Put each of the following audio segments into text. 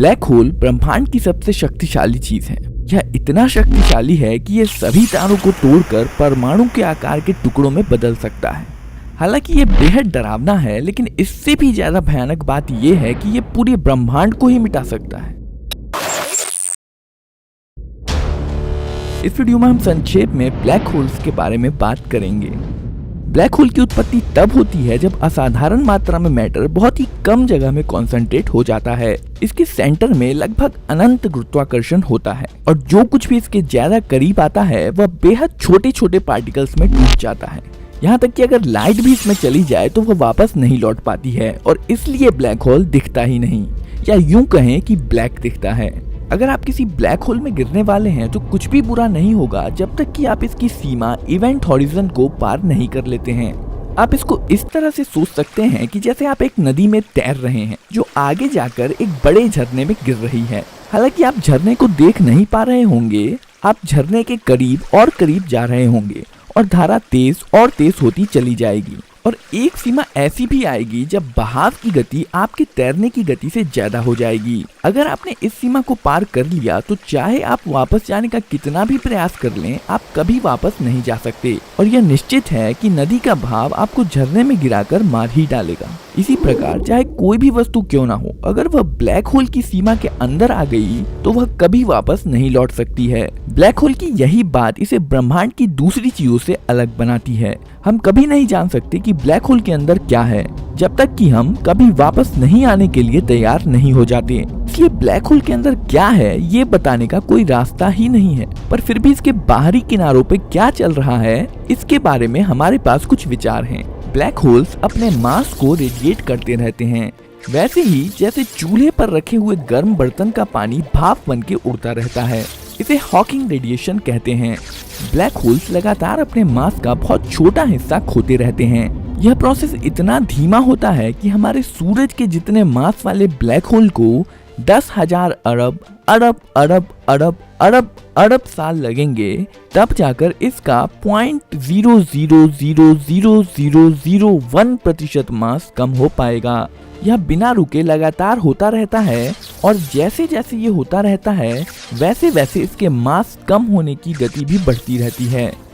Black hole ब्रह्मांड की सबसे शक्तिशाली चीज है। यह इतना शक्तिशाली है कि यह सभी तारों को तोड़कर परमाणु के आकार के टुकड़ों में बदल सकता है। हालांकि यह बेहद डरावना है, लेकिन इससे भी ज्यादा भयानक बात यह है कि यह पूरे ब्रह्मांड को ही मिटा सकता है। इस वीडियो में हम संक्षेप में ब्लैक होल्स के बारे में बात करेंगे। ब्लैक होल की उत्पत्ति तब होती है जब असाधारण मात्रा में मैटर बहुत ही कम जगह में कॉन्सेंट्रेट हो जाता है। इसके सेंटर में लगभग अनंत गुरुत्वाकर्षण होता है और जो कुछ भी इसके ज्यादा करीब आता है वह बेहद छोटे छोटे पार्टिकल्स में टूट जाता है। यहाँ तक कि अगर लाइट भी इसमें चली जाए तो वह वापस नहीं लौट पाती है और इसलिए ब्लैक होल दिखता ही नहीं, या यूं कहें कि ब्लैक दिखता है। अगर आप किसी ब्लैक होल में गिरने वाले हैं तो कुछ भी बुरा नहीं होगा जब तक कि आप इसकी सीमा इवेंट हॉरिजन को पार नहीं कर लेते हैं। आप इसको इस तरह से सोच सकते हैं कि जैसे आप एक नदी में तैर रहे हैं जो आगे जाकर एक बड़े झरने में गिर रही है। हालांकि आप झरने को देख नहीं पा रहे होंगे, आप झरने के करीब और करीब जा रहे होंगे और धारा तेज और तेज होती चली जाएगी और एक सीमा ऐसी भी आएगी जब बहाव की गति आपके तैरने की गति से ज्यादा हो जाएगी। अगर आपने इस सीमा को पार कर लिया तो चाहे आप वापस जाने का कितना भी प्रयास कर लें, आप कभी वापस नहीं जा सकते और यह निश्चित है कि नदी का बहाव आपको झरने में गिराकर मार ही डालेगा। इसी प्रकार चाहे कोई भी वस्तु क्यों ना हो, अगर वह ब्लैक होल की सीमा के अंदर आ गई तो वह कभी वापस नहीं लौट सकती है। ब्लैक होल की यही बात इसे ब्रह्मांड की दूसरी चीजों से अलग बनाती है। हम कभी नहीं जान सकते कि ब्लैक होल के अंदर क्या है जब तक कि हम कभी वापस नहीं आने के लिए तैयार नहीं हो जाते। इसलिए ब्लैक होल के अंदर क्या है ये बताने का कोई रास्ता ही नहीं है, पर फिर भी इसके बाहरी किनारों पे क्या चल रहा है इसके बारे में हमारे पास कुछ विचार हैं। ब्लैक होल्स अपने मास को रेडिएट करते रहते हैं, वैसे ही जैसे चूल्हे पर रखे हुए गर्म बर्तन का पानी भाप बन के उड़ता रहता है। इसे हॉकिंग रेडिएशन कहते हैं। ब्लैक होल्स लगातार अपने मास का बहुत छोटा हिस्सा खोते रहते हैं। यह प्रोसेस इतना धीमा होता है कि हमारे सूरज के जितने मास वाले ब्लैक होल को 10,000 अरब अरब अरब अरब अरब अरब साल लगेंगे, तब जाकर इसका 0.00000001% मास कम हो पाएगा। यह बिना रुके लगातार होता रहता है और जैसे जैसे ये होता रहता है वैसे वैसे इसके मास कम होने की गति भी बढ़ती रहती है।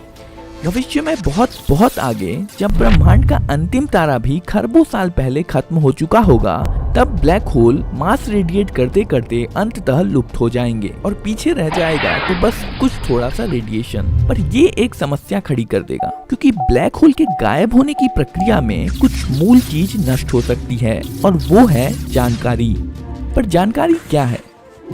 भविष्य में बहुत आगे जब ब्रह्मांड का अंतिम तारा भी खरबों साल पहले खत्म हो चुका होगा, तब ब्लैक होल मास रेडिएट करते करते अंततः लुप्त हो जाएंगे और पीछे रह जाएगा तो बस कुछ थोड़ा सा रेडिएशन। पर ये एक समस्या खड़ी कर देगा, क्योंकि ब्लैक होल के गायब होने की प्रक्रिया में कुछ मूल चीज नष्ट हो सकती है और वो है जानकारी। पर जानकारी क्या है?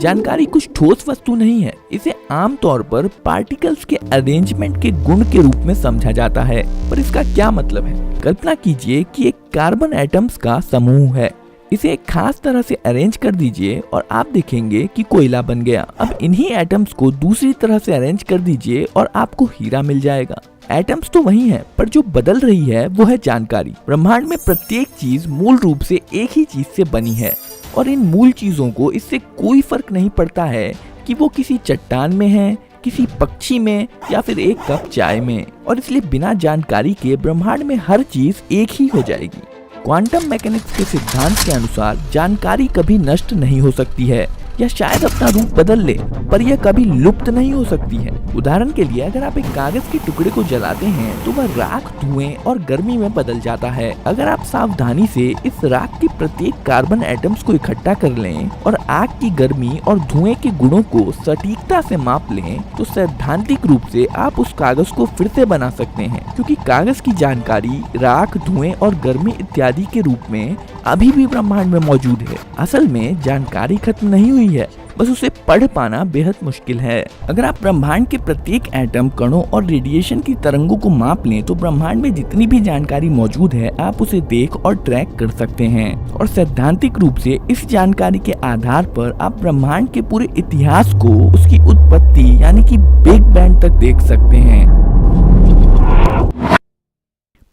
जानकारी कुछ ठोस वस्तु नहीं है। इसे आमतौर पर पार्टिकल्स के अरेंजमेंट के गुण के रूप में समझा जाता है। पर इसका क्या मतलब है? कल्पना कीजिए कि एक कार्बन एटम्स का समूह है। इसे एक खास तरह से अरेंज कर दीजिए और आप देखेंगे कि कोयला बन गया। अब इन्हीं एटम्स को दूसरी तरह से अरेंज कर दीजिए और आपको हीरा मिल जाएगा। एटम्स तो वही हैं, पर जो बदल रही है वो है जानकारी। ब्रह्मांड में प्रत्येक चीज मूल रूप से एक ही चीज से बनी है और इन मूल चीजों को इससे कोई फर्क नहीं पड़ता है कि वो किसी चट्टान में है, किसी पक्षी में या फिर एक कप चाय में। और इसलिए बिना जानकारी के ब्रह्मांड में हर चीज एक ही हो जाएगी। क्वांटम मैकेनिक्स के सिद्धांत के अनुसार जानकारी कभी नष्ट नहीं हो सकती है या शायद अपना रूप बदल ले, पर यह कभी लुप्त नहीं हो सकती है। उदाहरण के लिए अगर आप एक कागज के टुकड़े को जलाते हैं तो वह राख, धुएं और गर्मी में बदल जाता है। अगर आप सावधानी से इस राख के प्रत्येक कार्बन एटम्स को इकट्ठा कर लें और आग की गर्मी और धुएं के गुणों को सटीकता से माप लें तो सैद्धांतिक रूप से आप उस कागज को फिर से बना सकते हैं, क्योंकि कागज की जानकारी राख, धुएं और गर्मी इत्यादि के रूप में अभी भी ब्रह्मांड में मौजूद है। असल में जानकारी खत्म नहीं हुई है, बस उसे पढ़ पाना बेहद मुश्किल है। अगर आप ब्रह्मांड के प्रत्येक एटम, कणों और रेडिएशन की तरंगों को माप लें तो ब्रह्मांड में जितनी भी जानकारी मौजूद है आप उसे देख और ट्रैक कर सकते हैं और सैद्धांतिक रूप से इस जानकारी के आधार पर आप ब्रह्मांड के पूरे इतिहास को, उसकी उत्पत्ति यानी कि बिग बैंग तक देख सकते हैं।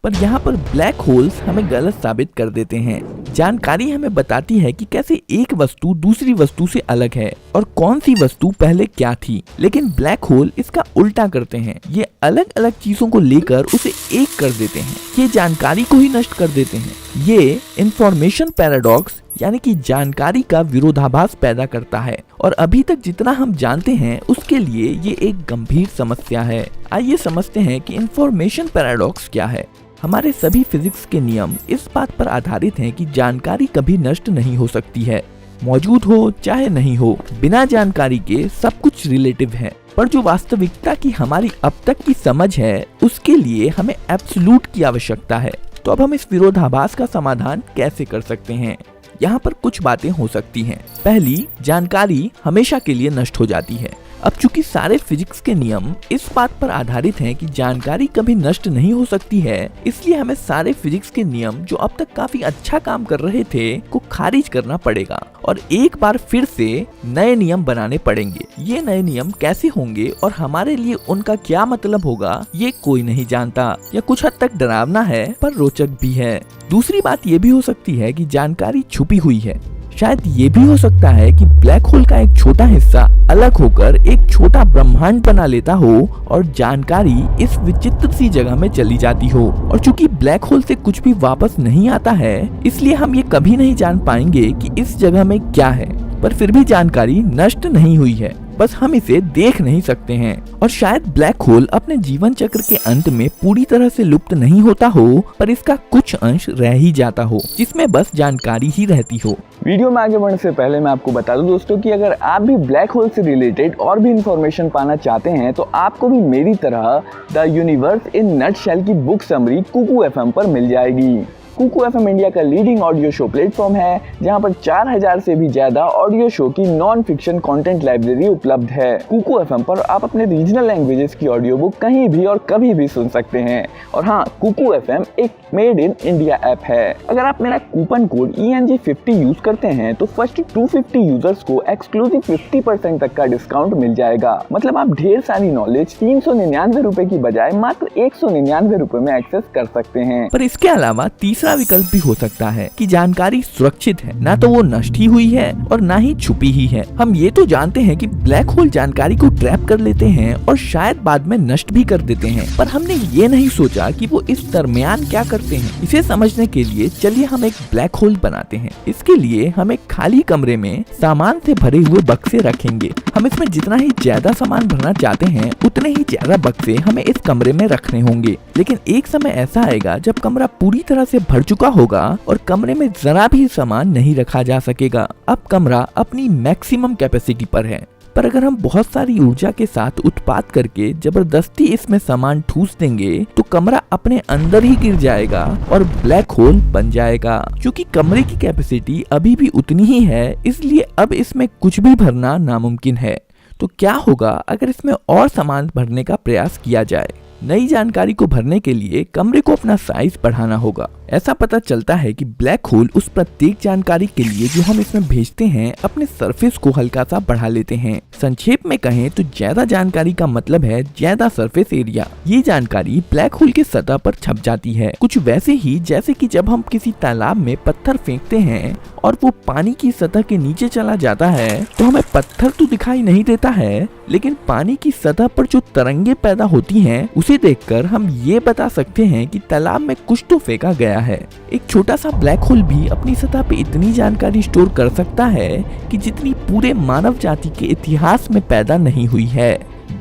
पर यहाँ पर ब्लैक होल्स हमें गलत साबित कर देते हैं। जानकारी हमें बताती है कि कैसे एक वस्तु दूसरी वस्तु से अलग है और कौन सी वस्तु पहले क्या थी, लेकिन ब्लैक होल इसका उल्टा करते हैं। ये अलग अलग चीजों को लेकर उसे एक कर देते हैं, ये जानकारी को ही नष्ट कर देते हैं। ये इंफॉर्मेशन पैराडॉक्स यानी कि जानकारी का विरोधाभास पैदा करता है और अभी तक जितना हम जानते हैं उसके लिए ये एक गंभीर समस्या है। आइए समझते हैं कि इंफॉर्मेशन पैराडॉक्स क्या है। हमारे सभी फिजिक्स के नियम इस बात पर आधारित हैं कि जानकारी कभी नष्ट नहीं हो सकती है, मौजूद हो चाहे नहीं हो। बिना जानकारी के सब कुछ रिलेटिव है, पर जो वास्तविकता की हमारी अब तक की समझ है उसके लिए हमें एब्सोल्यूट की आवश्यकता है। तो अब हम इस विरोधाभास का समाधान कैसे कर सकते हैं? यहाँ पर कुछ बातें हो सकती हैं। पहली, जानकारी हमेशा के लिए नष्ट हो जाती है। अब चूंकि सारे फिजिक्स के नियम इस बात पर आधारित हैं कि जानकारी कभी नष्ट नहीं हो सकती है, इसलिए हमें सारे फिजिक्स के नियम जो अब तक काफी अच्छा काम कर रहे थे को खारिज करना पड़ेगा और एक बार फिर से नए नियम बनाने पड़ेंगे। ये नए नियम कैसे होंगे और हमारे लिए उनका क्या मतलब होगा, ये कोई नहीं जानता। यह कुछ हद तक डरावना है पर रोचक भी है। दूसरी बात ये भी हो सकती है कि जानकारी छुपी हुई है। शायद ये भी हो सकता है कि ब्लैक होल का एक छोटा हिस्सा अलग होकर एक छोटा ब्रह्मांड बना लेता हो और जानकारी इस विचित्र सी जगह में चली जाती हो। और चूंकि ब्लैक होल से कुछ भी वापस नहीं आता है, इसलिए हम ये कभी नहीं जान पाएंगे कि इस जगह में क्या है। पर फिर भी जानकारी नष्ट नहीं हुई है, बस हम इसे देख नहीं सकते हैं। और शायद ब्लैक होल अपने जीवन चक्र के अंत में पूरी तरह से लुप्त नहीं होता हो, पर इसका कुछ अंश रह ही जाता हो जिसमें बस जानकारी ही रहती हो। वीडियो में आगे बढ़ने से पहले मैं आपको बता दूं दोस्तों कि अगर आप भी ब्लैक होल से रिलेटेड और भी इंफॉर्मेशन पाना चाहते हैं तो आपको भी मेरी तरह द यूनिवर्स इन नटशेल की बुक समरी कुकू एफएम पर मिल जाएगी। कुकू एफएम इंडिया का लीडिंग ऑडियो शो प्लेटफॉर्म है जहां पर 4000 से भी ज्यादा ऑडियो शो की नॉन फिक्शन कंटेंट लाइब्रेरी उपलब्ध है। कुकू एफएम पर आप अपने रीजनल लैंग्वेजेस की ऑडियो बुक कहीं भी और कभी भी सुन सकते हैं। और हाँ, कुकू एफएम एक मेड इन इंडिया ऐप है। अगर आप मेरा कूपन कोड ENG50 यूज करते हैं तो फर्स्ट 250 यूजर्स को एक्सक्लूसिव 50% तक का डिस्काउंट मिल जाएगा। मतलब आप ढेर सारी नॉलेज 399 रुपए की बजाय मात्र 199 रुपए में एक्सेस कर सकते हैं। पर इसके अलावा तीसरा विकल्प भी हो सकता है कि जानकारी सुरक्षित है, ना तो वो नष्ट ही हुई है और ना ही छुपी ही है। हम ये तो जानते हैं कि ब्लैक होल जानकारी को ट्रैप कर लेते हैं और शायद बाद में नष्ट भी कर देते हैं, पर हमने ये नहीं सोचा कि वो इस दरमियान क्या करते हैं। इसे समझने के लिए चलिए हम एक ब्लैक होल बनाते हैं। इसके लिए हम एक खाली कमरे में सामान से भरे हुए बक्से रखेंगे। हम इसमें जितना ही ज्यादा सामान भरना चाहते हैं उतने ही ज्यादा बक्से हमें इस कमरे में रखने होंगे। लेकिन एक समय ऐसा आएगा जब कमरा पूरी तरह से भर चुका होगा और कमरे में जरा भी सामान नहीं रखा जा सकेगा। अब कमरा अपनी मैक्सिमम कैपेसिटी पर है, पर अगर हम बहुत सारी ऊर्जा के साथ उत्पाद करके जबरदस्ती इसमें सामान ठूस देंगे तो कमरा अपने अंदर ही गिर जाएगा और ब्लैक होल बन जाएगा। क्योंकि कमरे की कैपेसिटी अभी भी उतनी ही है, इसलिए अब इसमें कुछ भी भरना नामुमकिन है। तो क्या होगा अगर इसमें और सामान भरने का प्रयास किया जाए? नई जानकारी को भरने के लिए कमरे को अपना साइज बढ़ाना होगा। ऐसा पता चलता है कि ब्लैक होल उस प्रत्येक जानकारी के लिए जो हम इसमें भेजते हैं अपने सरफेस को हल्का सा बढ़ा लेते हैं। संक्षेप में कहें तो ज्यादा जानकारी का मतलब है ज्यादा सरफेस एरिया। ये जानकारी ब्लैक होल के सतह पर छप जाती है, कुछ वैसे ही जैसे कि जब हम किसी तालाब में पत्थर फेंकते हैं और वो पानी की सतह के नीचे चला जाता है तो हमें पत्थर तो दिखाई नहीं देता है, लेकिन पानी की सतह पर जो तरंगे पैदा होती हैं उसे देखकर हम ये बता सकते हैं कि तालाब में कुछ तो फेंका गया है। एक छोटा सा ब्लैक होल भी अपनी सतह पे इतनी जानकारी स्टोर कर सकता है कि जितनी पूरे मानव जाति के इतिहास में पैदा नहीं हुई है।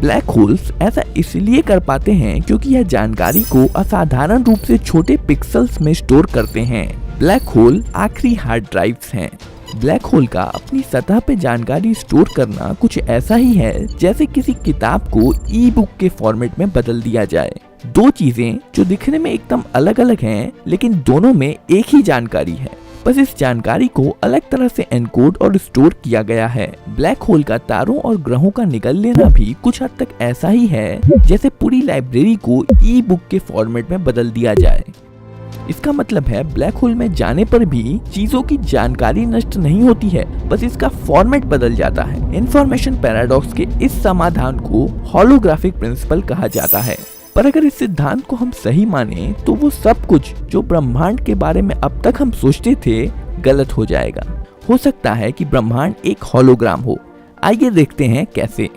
ब्लैक होल्स ऐसा इसलिए कर पाते हैं क्योंकि यह जानकारी को असाधारण रूप से छोटे पिक्सेल्स में स्टोर करते हैं। ब्लैक होल आखिरी हार्ड ड्राइव्स हैं। ब्लैक होल का अपनी सतह पे जानकारी स्टोर करना कुछ ऐसा ही है जैसे किसी किताब को ई-बुक के फॉर्मेट में बदल दिया जाए। दो चीजें जो दिखने में एकदम अलग अलग हैं, लेकिन दोनों में एक ही जानकारी है, बस इस जानकारी को अलग तरह से एनकोड और स्टोर किया गया है। ब्लैक होल का तारों और ग्रहों का निकल लेना भी कुछ हद तक ऐसा ही है जैसे पूरी लाइब्रेरी को ई-बुक के फॉर्मेट में बदल दिया जाए। इसका मतलब है ब्लैक होल में जाने पर भी चीजों की जानकारी नष्ट नहीं होती है, बस इसका फॉर्मेट बदल जाता है। इंफॉर्मेशन पैराडॉक्स के इस समाधान को होलोग्राफिक प्रिंसिपल कहा जाता है। पर अगर इस सिद्धांत को हम सही माने तो वो सब कुछ जो ब्रह्मांड के बारे में अब तक हम सोचते थे गलत हो जाएगा। हो सकता है कि ब्रह्मांड एक होलोग्राम हो। आइए देखते हैं कैसे।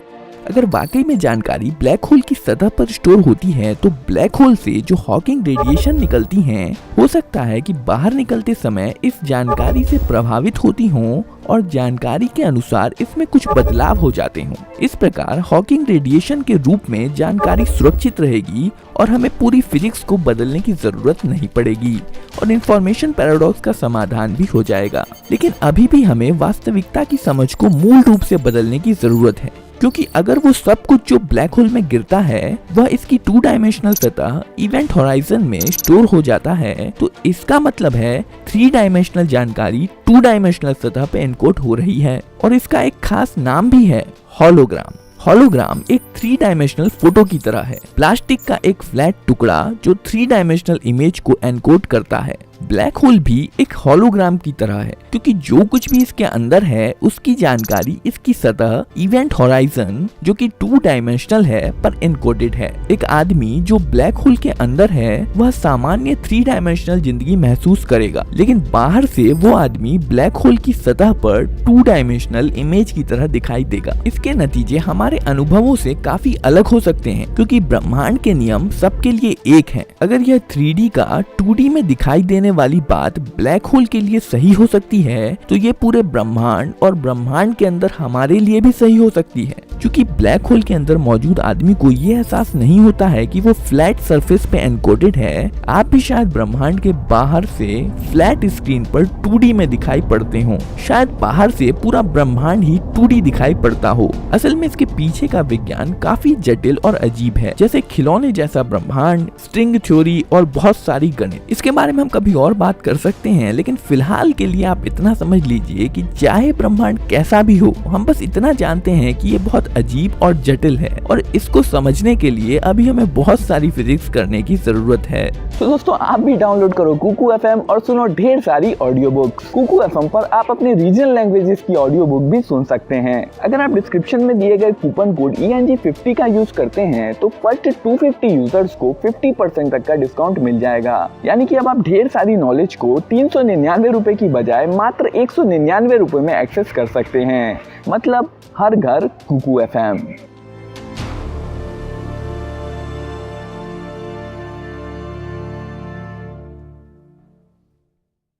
अगर वाकई में जानकारी ब्लैक होल की सतह पर स्टोर होती है तो ब्लैक होल से जो हॉकिंग रेडिएशन निकलती हैं, हो सकता है कि बाहर निकलते समय इस जानकारी से प्रभावित होती हों और जानकारी के अनुसार इसमें कुछ बदलाव हो जाते हों। इस प्रकार हॉकिंग रेडिएशन के रूप में जानकारी सुरक्षित रहेगी और हमें पूरी फिजिक्स को बदलने की जरूरत नहीं पड़ेगी और इंफॉर्मेशन पैराडॉक्स का समाधान भी हो जाएगा। लेकिन अभी भी हमें वास्तविकता की समझ को मूल रूप से बदलने की जरूरत है, क्योंकि अगर वो सब कुछ जो ब्लैक होल में गिरता है वह इसकी 2 डायमेंशनल सतह इवेंट होराइजन में स्टोर हो जाता है, तो इसका मतलब है 3 डायमेंशनल जानकारी 2 डायमेंशनल सतह पे एनकोड हो रही है। और इसका एक खास नाम भी है, होलोग्राम। होलोग्राम एक 3 डायमेंशनल फोटो की तरह है, प्लास्टिक का एक फ्लैट टुकड़ा जो 3 डायमेंशनल इमेज को एनकोड करता है। ब्लैक होल भी एक होलोग्राम की तरह है, क्योंकि जो कुछ भी इसके अंदर है उसकी जानकारी इसकी सतह इवेंट होराइजन जो कि 2 डायमेंशनल है पर एनकोडेड है। एक आदमी जो ब्लैक होल के अंदर है वह सामान्य 3 डायमेंशनल जिंदगी महसूस करेगा, लेकिन बाहर से वो आदमी ब्लैक होल की सतह पर 2 डायमेंशनल इमेज की तरह दिखाई देगा। इसके नतीजे हमारे अनुभवों से काफी अलग हो सकते हैं, क्योंकि ब्रह्मांड के नियम सबके लिए एक हैं। अगर यह 3D का 2D में दिखाई देने वाली बात ब्लैक होल के लिए सही हो सकती है, तो ये पूरे ब्रह्मांड और ब्रह्मांड के अंदर हमारे लिए भी सही हो सकती है, क्योंकि ब्लैक होल के अंदर मौजूद आदमी को ये एहसास नहीं होता है कि वो फ्लैट सरफेस पे एनकोडेड है। आप भी शायद ब्रह्मांड के बाहर से फ्लैट स्क्रीन पर 2D में दिखाई पड़ते हो, शायद बाहर से पूरा ब्रह्मांड ही 2D दिखाई पड़ता हो। असल में इसके पीछे का विज्ञान काफी जटिल और अजीब है, जैसे खिलौने जैसा ब्रह्मांड, स्ट्रिंग थ्योरी और बहुत सारी गणित। इसके बारे में हम कभी और बात कर सकते हैं, लेकिन फिलहाल के लिए आप इतना समझ लीजिए कि चाहे ब्रह्मांड कैसा भी हो, हम बस इतना जानते हैं कि ये बहुत अजीब और जटिल है और इसको समझने के लिए अभी हमें बहुत सारी फिजिक्स करने की जरूरत है। तो दोस्तों आप भी डाउनलोड करो कुकू एफएम और सुनो ढेर सारी ऑडियो बुक्स। कुकू एफएम पर आप अपने रीजनल लैंग्वेजेस की ऑडियो बुक भी सुन सकते हैं। अगर आप डिस्क्रिप्शन में दिए गए कूपन कोड ENG50 का यूज करते हैं तो फर्स्ट 250 यूजर्स को 50% तक का डिस्काउंट मिल जाएगा। यानी कि अब आप ढेर सारी नॉलेज को 399 रुपए की बजाय मात्र 199 रुपए में एक्सेस कर सकते हैं। मतलब हर घर कुकू एफएम।